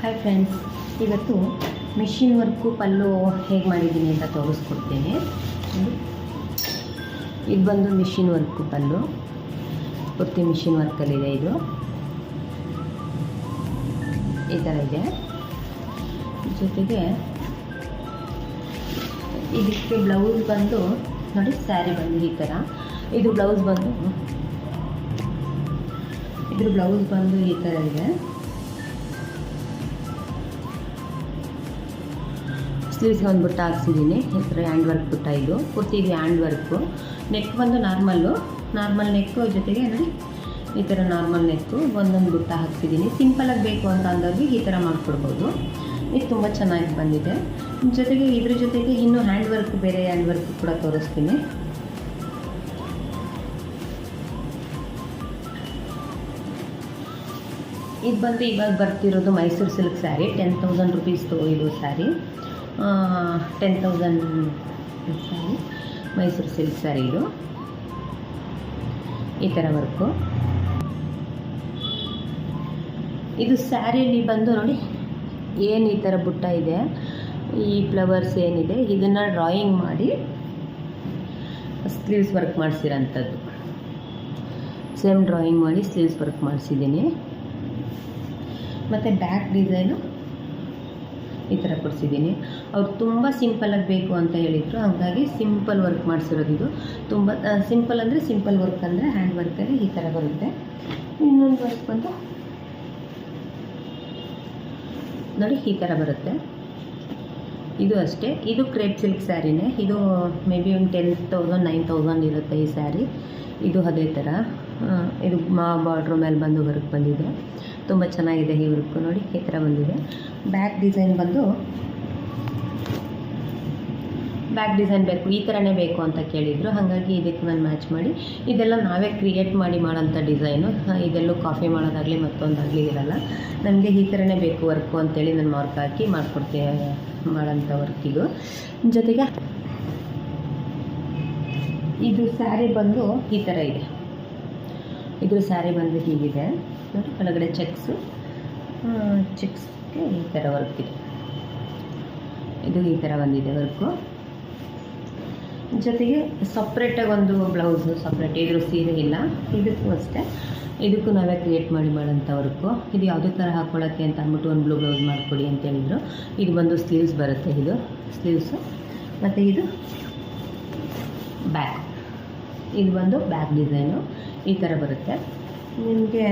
Hi friends, ಇವತ್ತು machine work ಪಲ್ಲು ಹೇಗೆ ಮಾಡಿದ್ದೀನಿ ಅಂತ ತೋರಿಸ್ಕೊಡ್ತೀನಿ. ಇದು ಬಂದು ಮಿಷಿನ್ ವರ್ಕು ಪಲ್ಲು, ಪೂರ್ತಿ ಮಿಷಿನ್ ವರ್ಕಲ್ಲಿದೆ. ಇದು ಈ ಥರ ಇದೆ. ಜೊತೆಗೆ ಇದಕ್ಕೆ ಬ್ಲೌಸ್ ಬಂದು ನೋಡಿ, ಸ್ಯಾರಿ ಬಂದು ಈ ಥರ. ಇದು ಬ್ಲೌಸ್ ಬಂದು ಇದ್ರ ಬ್ಲೌಸ್ ಬಂದು ಈ ಥರ ಇದೆ. ಸ್ಲೀವ್ಸ್ಗೆ ಒಂದು ಬುಟ್ಟ ಹಾಕ್ಸಿದ್ದೀನಿ. ಈ ಥರ ಹ್ಯಾಂಡ್ ವರ್ಕ್ ಬುಟ್ಟ. ಇದು ಪೂರ್ತಿ ಇದು ಹ್ಯಾಂಡ್ ವರ್ಕು. ನೆಕ್ ಬಂದು ನಾರ್ಮಲ್ ನೆಕ್ಕು, ಜೊತೆಗೆ ನೋಡಿ ಈ ಥರ ನಾರ್ಮಲ್ ನೆಕ್ಕು ಒಂದೊಂದು ಬುಟ್ಟ ಹಾಕ್ಸಿದ್ದೀನಿ. ಸಿಂಪಲಾಗಿ ಬೇಕು ಅಂತ ಅಂದವ್ರಿಗೆ ಈ ಥರ ಮಾಡಿಕೊಡ್ಬೋದು. ಇದು ತುಂಬ ಚೆನ್ನಾಗಿ ಬಂದಿದೆ. ಜೊತೆಗೆ ಇದ್ರ ಜೊತೆಗೆ ಇನ್ನೂ ಹ್ಯಾಂಡ್ ವರ್ಕ್, ಬೇರೆ ಹ್ಯಾಂಡ್ ವರ್ಕ್ ಕೂಡ ತೋರಿಸ್ತೀನಿ. ಇದು ಬಂದು ಇವಾಗ ಬರ್ತಿರೋದು ಮೈಸೂರು ಸಿಲ್ಕ್ ಸ್ಯಾರಿ. 10,000 ರುಪೀಸ್ದು ಇದು ಸ್ಯಾರಿ. 10,000 ಸ್ಯಾರಿ, ಮೈಸೂರು ಸಿಲ್ಕ್ ಸ್ಯಾರಿ. ಇದು ಈ ಥರ ವರ್ಕು. ಇದು ಸ್ಯಾರಿಯಲ್ಲಿ ಬಂದು ನೋಡಿ ಏನು ಈ ಥರ ಬುಟ್ಟ ಇದೆ, ಈ ಫ್ಲವರ್ಸ್ ಏನಿದೆ ಇದನ್ನು ಡ್ರಾಯಿಂಗ್ ಮಾಡಿ ಸ್ಲೀವ್ಸ್ ವರ್ಕ್ ಮಾಡಿಸಿರೋಂಥದ್ದು. ಸೇಮ್ ಡ್ರಾಯಿಂಗ್ ಮಾಡಿ ಸ್ಲೀವ್ಸ್ ವರ್ಕ್ ಮಾಡಿಸಿದ್ದೀನಿ. ಮತ್ತು ಬ್ಯಾಕ್ ಡಿಸೈನು ಈ ಥರ ಕೊಡಿಸಿದ್ದೀನಿ. ಅವ್ರು ತುಂಬ ಸಿಂಪಲಾಗಿ ಬೇಕು ಅಂತ ಹೇಳಿದರು, ಹಾಗಾಗಿ ಸಿಂಪಲ್ ವರ್ಕ್ ಮಾಡಿಸಿರೋದು. ಇದು ತುಂಬ ಸಿಂಪಲ್ ಅಂದರೆ ಸಿಂಪಲ್ ವರ್ಕ್ ಅಂದರೆ ಹ್ಯಾಂಡ್ ವರ್ಕಲ್ಲಿ ಈ ಥರ ಬರುತ್ತೆ. ಇನ್ನೊಂದು ವರ್ಕ್ ಬಂದು ನೋಡಿ ಈ ಥರ ಬರುತ್ತೆ. ಇದು ಅಷ್ಟೇ. ಇದು ಕ್ರೇಪ್ ಸಿಲ್ಕ್ ಸ್ಯಾರಿನೇ. ಇದು ಮೇ ಬಿ ಒಂದು 10,000 9,000 ಇರುತ್ತೆ ಈ ಸ್ಯಾರಿ. ಇದು ಅದೇ ಥರ. ಇದು ಬಾರ್ಡ್ರ್ ಮೇಲೆ ಬಂದು ವರ್ಕ್ ಬಂದಿದೆ. ತುಂಬ ಚೆನ್ನಾಗಿದೆ ಈ ವರ್ಕು. ನೋಡಿ ಈ ಥರ ಬಂದಿದೆ. ಬ್ಯಾಕ್ ಡಿಸೈನ್ ಬಂದು ಬ್ಯಾಕ್ ಡಿಸೈನ್ ಬೇಕು, ಈ ಥರನೇ ಬೇಕು ಅಂತ ಕೇಳಿದರು. ಹಾಗಾಗಿ ಇದಕ್ಕೆ ನಾನು ಮ್ಯಾಚ್ ಮಾಡಿ, ಇದೆಲ್ಲ ನಾವೇ ಕ್ರಿಯೇಟ್ ಮಾಡಿ ಮಾಡೋಂಥ ಡಿಸೈನು. ಇದೆಲ್ಲೂ ಕಾಫಿ ಮಾಡೋದಾಗಲಿ ಮತ್ತೊಂದಾಗಲಿ ಇರಲ್ಲ. ನನಗೆ ಈ ಥರನೇ ಬೇಕು ವರ್ಕು ಅಂತೇಳಿ ನಾನು ಮಾರ್ಕ್ ಹಾಕಿ ಮಾಡಿಕೊಡ್ತೀನಿ ಮಾಡೋಂಥ ವರ್ಕ್ ಇದು. ಜೊತೆಗೆ ಇದು ಸ್ಯಾರಿ ಬಂದು ಈ ಥರ ಇದೆ. ಇದ್ರ ಸ್ಯಾರಿ ಬಂದು ಹೀಗಿದೆ ನೋಡಿ. ಕೆಳಗಡೆ ಚೆಕ್ಸ್ಗೆ ಈ ಥರ ವರ್ಕ್ ಇದೆ. ಇದು ಈ ಥರ ಬಂದಿದೆ ವರ್ಕು. ಜೊತೆಗೆ ಸಪ್ರೇಟಾಗಿ ಒಂದು ಬ್ಲೌಸು ಸಪ್ರೇಟ್. ಇದ್ರ ಸೀರೆ ಇಲ್ಲ. ಇದಕ್ಕೂ ಅಷ್ಟೇ, ಇದಕ್ಕೂ ನಾವೇ ಕ್ರಿಯೇಟ್ ಮಾಡಿ ಮಾಡೋಂಥ ವರ್ಕು. ಇದು ಯಾವುದೇ ಥರ ಹಾಕ್ಕೊಳ್ಳೋಕ್ಕೆ ಅಂತ ಅಂದ್ಬಿಟ್ಟು ಒಂದು ಬ್ಲೂ ಬ್ಲೌಸ್ ಮಾಡಿಕೊಡಿ ಅಂತ ಹೇಳಿದರು. ಇದು ಬಂದು ಸ್ಲೀವ್ಸ್ ಬರುತ್ತೆ. ಇದು ಸ್ಲೀವ್ಸು. ಮತ್ತು ಇದು ಬ್ಯಾಕ್. ಇದು ಬಂದು ಬ್ಯಾಕ್ ಡಿಸೈನು ಈ ಥರ ಬರುತ್ತೆ. ನಿಮಗೆ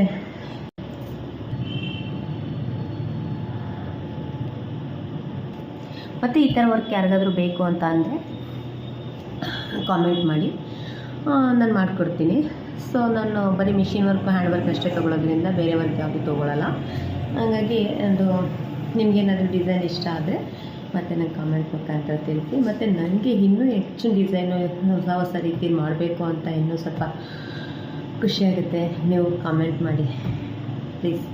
ಮತ್ತು ಈ ಥರ ವರ್ಕ್ ಯಾರಿಗಾದರೂ ಬೇಕು ಅಂತ ಅಂದರೆ ಕಾಮೆಂಟ್ ಮಾಡಿ, ನಾನು ಮಾಡಿಕೊಡ್ತೀನಿ. ಸೊ ನಾನು ಬರೀ ಮಿಷಿನ್ ವರ್ಕು ಹ್ಯಾಂಡ್ ವರ್ಕ್ ಅಷ್ಟೇ ತೊಗೊಳೋದ್ರಿಂದ ಬೇರೆ ವರ್ಕ್ ಯಾವುದು ತೊಗೊಳ್ಳಲ್ಲ. ಹಾಗಾಗಿ ಅದು ನಿಮಗೇನಾದರೂ ಡಿಸೈನ್ ಇಷ್ಟ ಆದರೆ ಮತ್ತು ನಂಗೆ ಕಾಮೆಂಟ್ ಮುಖಾಂತರ ತಿಳಿಸಿ. ಮತ್ತು ನನಗೆ ಇನ್ನೂ ಹೆಚ್ಚು ಡಿಸೈನು ಹೊಸ ರೀತಿ ಮಾಡಬೇಕು ಅಂತ ಇನ್ನೂ ಸ್ವಲ್ಪ ಖುಷಿಯಾಗುತ್ತೆ. ನೀವು ಕಾಮೆಂಟ್ ಮಾಡಿ ಪ್ಲೀಸ್.